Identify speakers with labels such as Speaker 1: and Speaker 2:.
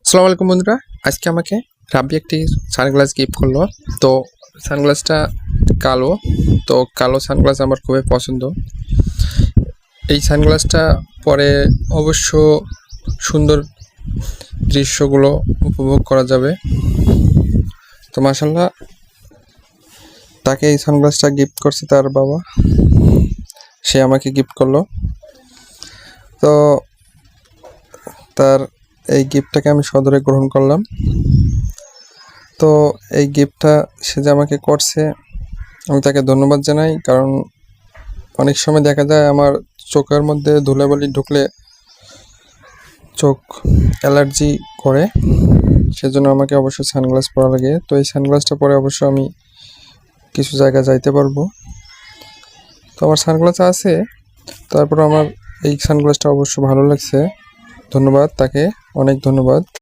Speaker 1: আসসালামু আলাইকুম বন্ধুরা, আজকে আমাকে রাব্বি একটি সানগ্লাস গিফট করলো। তো সানগ্লাসটা কালো, তো কালো সানগ্লাস আমার খুবই পছন্দ। এই সানগ্লাসটা পরে অবশ্য সুন্দর দৃশ্যগুলো উপভোগ করা যাবে। তো মাশাআল্লাহ, তাকে এই সানগ্লাসটা গিফট করছে তার বাবা, সে আমাকে গিফট করলো। তো তার এই গিফটটাকে আমি সদরে গ্রহণ করলাম। তো এই গিফটটা সে যে আমাকে করছে, আমি তাকে ধন্যবাদ জানাই। কারণ অনেক সময় দেখা যায় আমার চোখের মধ্যে ধুলাবালি ঢুকলে চোখ অ্যালার্জি করে, সেজন্য আমাকে অবশ্যই সানগ্লাস পরা লাগে। তো এই সানগ্লাসটা পরে অবশ্য আমি কিছু জায়গায় যাইতে পারবো। তো আমার সানগ্লাস আছে, তারপর আমার এই সানগ্লাসটা অবশ্য ভালো লাগছে। ধন্যবাদ তাকে, অনেক ধন্যবাদ।